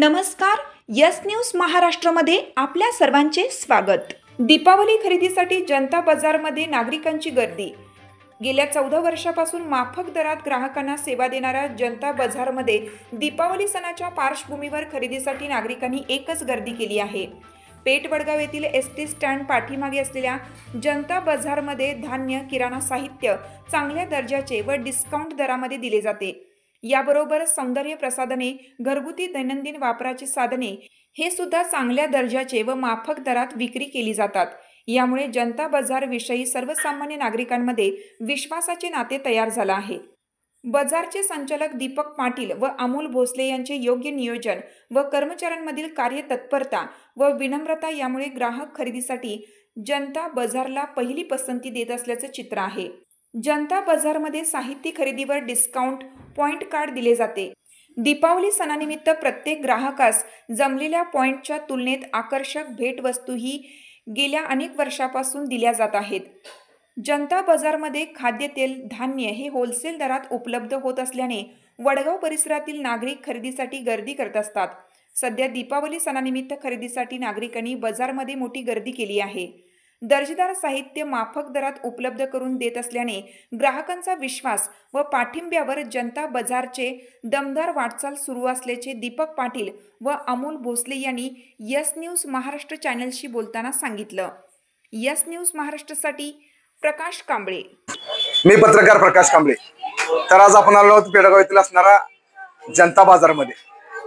नमस्कार. Yes news महाराष्ट्रामध्ये आपल्या सर्वांचे स्वागत. दीपावली खरेदीसाठी जनता बाजारमध्ये नागरिकांची गर्दी. गेल्या 14 वर्षापासून माफक दरात ग्राहकांना सेवा देणाऱ्या जनता बाजारमध्ये दीपावली सणाच्या पार्श्वभूमीवर खरेदीसाठी नागरिकांनी एकच गर्दी केली आहे. पेठ वडगाव येथील एसटी स्टँड पाठीमागे असलेल्या जनता बाजारमध्ये धान्य, किराणा साहित्य चांगल्या दर्जाचे व डिस्काउंट दरामध्ये दिले जाते. याबरोबर सौंदर्य प्रसाधने, घरगुती दैनंदिन वापराची साधने हे सुद्धा चांगल्या दर्जाचे व माफक दरात विक्री केली जातात. यामुळे जनता बाजार विषयी सर्वसामान्य नागरिकांमध्ये विश्वासाचे नाते तयार झाले आहे. बाजारचे संचालक दीपक पाटील व अमोल भोसले यांचे योग्य नियोजन व कर्मचाऱ्यांमधील कार्यतत्परता व विनम्रता यामुळे ग्राहक खरेदीसाठी जनता बाजारला पहिली पसंती देत असल्याचे चित्र आहे. जनता बाजारमध्ये साहित्य खरेदीवर डिस्काउंट पॉइंट कार्ड दिले जाते. दीपावली सणानिमित्त प्रत्येक ग्राहकास जमलेल्या पॉइंटच्या तुलनेत आकर्षक भेटवस्तूही गेल्या अनेक वर्षापासून दिल्या जात आहेत. जनता बाजारमध्ये खाद्यतेल, धान्य हे होलसेल दरात उपलब्ध होत असल्याने वडगाव परिसरातील नागरिक खरेदीसाठी गर्दी करत असतात. सध्या दीपावली सणानिमित्त खरेदीसाठी नागरिकांनी बाजारमध्ये मोठी गर्दी केली आहे. दर्जेदार साहित्य माफक दरात उपलब्ध करून देत असल्याने ग्राहकांचा विश्वास व पाठिंब्यावर जनता बाजारचे दमदार वाटचाल सुरू असल्याचे दीपक पाटील व अमोल भोसले यांनी यस न्यूज महाराष्ट्र चॅनलशी बोलताना सांगितलं. यस न्यूज महाराष्ट्रासाठी प्रकाश कांबळे. मी पत्रकार प्रकाश कांबळे. तर आज आपण आलो आहोत पेडगाव येथील असणारा जनता बाजारमध्ये.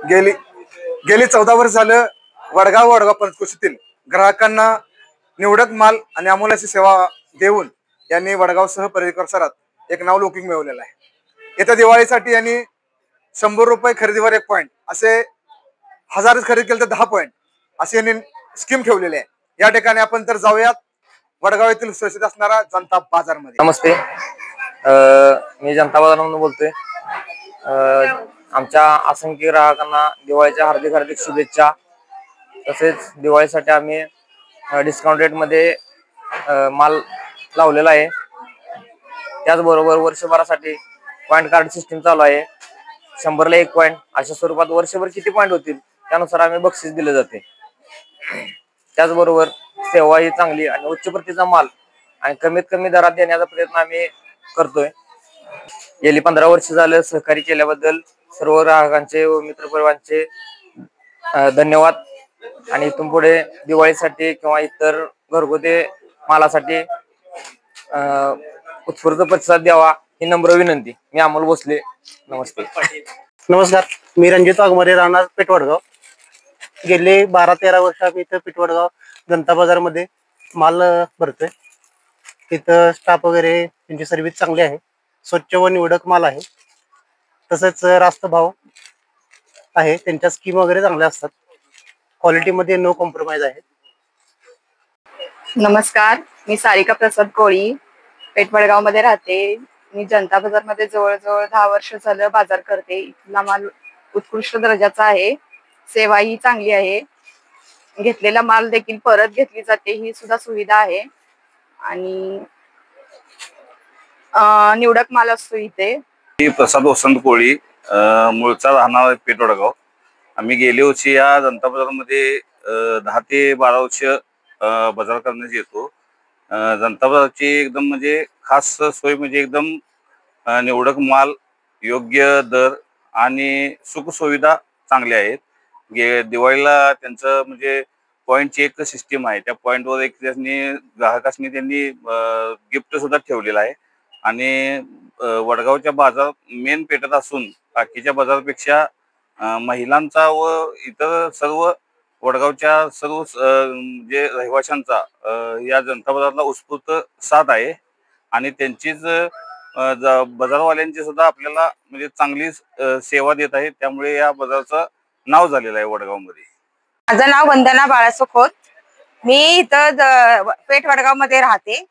गेली 14 वर्ष झालं वडगाव पंचक्रोशीतील ग्राहकांना निवडक माल आणि अमोलाची सेवा देऊन यांनी वडगावसह परिसरात एक नावलौकिक मिळवलेला आहे. येत्या दिवाळीसाठी यांनी 100 रुपये खरेदीवर 1 पॉइंट असे 1000 खरेदी केले तर 10 पॉइंट असे यांनी स्कीम ठेवलेली आहे. या ठिकाणी आपण तर जाऊयात वडगाव येथील सुरक्षित असणारा जनता बाजारमध्ये. नमस्ते, मी जनता बाजारमधून बोलतोय. आमच्या असंख्य ग्राहकांना दिवाळीच्या हार्दिक हार्दिक शुभेच्छा. तसेच दिवाळीसाठी आम्ही डिस्काउंट रेट मध्ये माल लावलेला आहे. त्याचबरोबर वर्षभरासाठी पॉइंट कार्ड सिस्टीम चालू आहे. 100 ला 1 पॉइंट अशा स्वरूपात वर्षभर किती पॉइंट होतील त्यानुसार आम्ही बक्षीस दिले जाते. त्याचबरोबर सेवा ही चांगली आणि उच्च प्रतीचा माल आणि कमीत कमी दरात देण्याचा प्रयत्न आम्ही करतोय. गेली 15 वर्ष झालं सहकार्य केल्याबद्दल सर्व ग्राहकांचे व मित्रपरिवारांचे धन्यवाद. आणि इथून पुढे दिवाळीसाठी किंवा इतर घरगुती मालासाठी उत्स्फूर्त प्रतिसाद द्यावा ही नम्र विनंती. मी अमोल भोसले. नमस्ते. नमस्कार, मी रणजित वाघमारे, राहणार पेठ वडगाव. गेले 12-13 वर्ष आम्ही इथं पेठ वडगाव जनता बाजारमध्ये माल भरतोय. तिथं स्टाफ वगैरे त्यांची सर्व्हिस चांगली आहे. स्वच्छ व निवडक माल आहे. तसंच रास्त भाव आहे. त्यांच्या स्कीम वगैरे चांगल्या असतात. क्वालिटीमध्ये नो कॉम्प्रोमाइज आहे. नमस्कार, मी सारिका प्रसाद कोळी, पेठ वडगाव मध्ये राहते. मी जनता बाजार मध्ये जवळजवळ 10 वर्ष झालं बाजार करते. इथला माल उत्कृष्ट दर्जाचा आहे. सेवा ही चांगली आहे. घेतलेला माल देखील परत घेतली जाते ही सुद्धा सुविधा आहे. आणि निवडक माल असतो इथे. प्रसाद वसंत कोळी, मूळचा राहणार पेठ वडगाव. आम्ही गेली वर्षी या जनता बाजारमध्ये 10 ते 12 वर्ष बाजार करण्यास येतो. जनता बाजारची एकदम म्हणजे खास सोय म्हणजे एकदम निवडक माल, योग्य दर आणि सुख सुविधा चांगल्या आहेत. दिवाळीला त्यांचं म्हणजे पॉइंटची एक सिस्टीम आहे. त्या पॉइंटवर एक ग्राहकांनी त्यांनी गिफ्ट सुद्धा ठेवलेलं आहे. आणि वडगावच्या बाजार मेन पेठत असून बाकीच्या बाजारापेक्षा महिलांचा व इतर सर्व वडगावच्या सर्व जे रहिवाशांचा या जनता बाजारला उत्स्फूर्त साथ आहे. आणि त्यांचीच बाजारवाल्यांची सुद्धा आपल्याला म्हणजे चांगली सेवा देत आहे. त्यामुळे या बाजाराचं नाव झालेलं आहे वडगाव मध्ये. माझं नाव वंदना बाळासो खोत. मी इथं पेठ वडगाव मध्ये राहते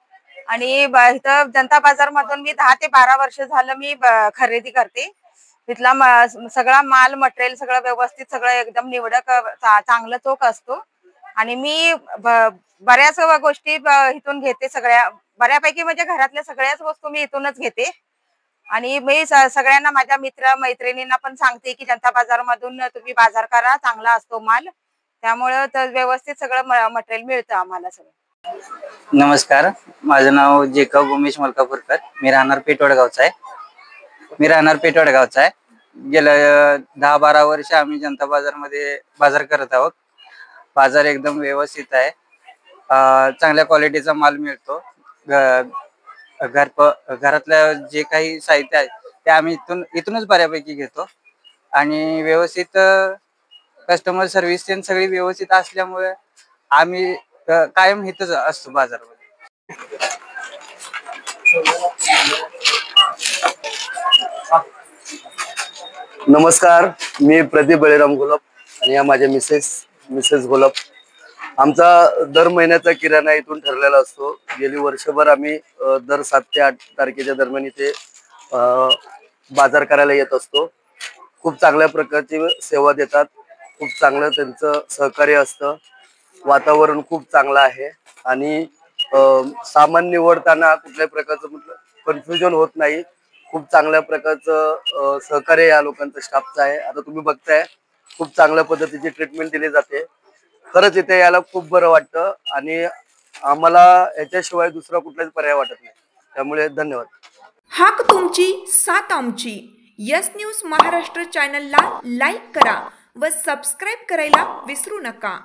आणि इथं जनता बाजार मधून मी 10 ते 12 वर्ष झालं मी खरेदी करते. तिथला सगळा माल मटेरियल सगळं व्यवस्थित, सगळं एकदम निवडक चांगलं चोख असतो. आणि मी बऱ्याच गोष्टी इथून घेते. सगळ्या बऱ्यापैकी म्हणजे घरातल्या सगळ्याच वस्तू मी इथूनच घेते. आणि मी सगळ्यांना माझ्या मित्र मैत्रिणींना पण सांगते की जनता बाजार मधून तुम्ही बाजार करा, चांगला असतो माल. त्यामुळे तर व्यवस्थित सगळं मटेरियल मिळतं आम्हाला सगळं. नमस्कार, माझं नाव जेकब उमेश मलकापूरकर. मी राहणार पेठवडगावचा आहे. गेल्या 10-12 वर्ष आम्ही जनता बाजारमध्ये बाजार करत आहोत. बाजार एकदम व्यवस्थित आहे. चांगल्या क्वालिटीचा माल मिळतो. घरातल्या जे काही साहित्य आहे ते आम्ही इथूनच बऱ्यापैकी घेतो आणि व्यवस्थित कस्टमर सर्व्हिस सगळी व्यवस्थित असल्यामुळे आम्ही कायम इथंच असतो बाजारामध्ये. नमस्कार, मी प्रदीप बळीराम घोलप आणि या माझ्या मिसेस घोलप. आमचा दर महिन्याचा किराणा इथून ठरलेला असतो. गेली वर्षभर आम्ही दर 7 ते 8 तारखेच्या दरम्यान इथे बाजार करायला येत असतो. खूप चांगल्या प्रकारची सेवा देतात. खूप चांगलं त्यांचं सहकार्य असतं. वातावरण खूप चांगलं आहे आणि सामान निवडताना कुठल्याही प्रकारचं कन्फ्युजन होत नाही. खूप चांगल्या प्रकारचं सहकार्य या लोकांचं स्टाफचं आहे. आता तुम्ही बघताय खूप चांगल्या पद्धतीची ट्रीटमेंट दिली जाते. खरंच इथे यायला खूप बरं वाटतं आणि आम्हाला याच्याशिवाय दुसरा कुठलाच पर्याय वाटत नाही. त्यामुळे धन्यवाद. हाक तुमची साथ आमची. यस न्यूज महाराष्ट्र चॅनलला लाईक करा व सबस्क्राईब करायला विसरू नका.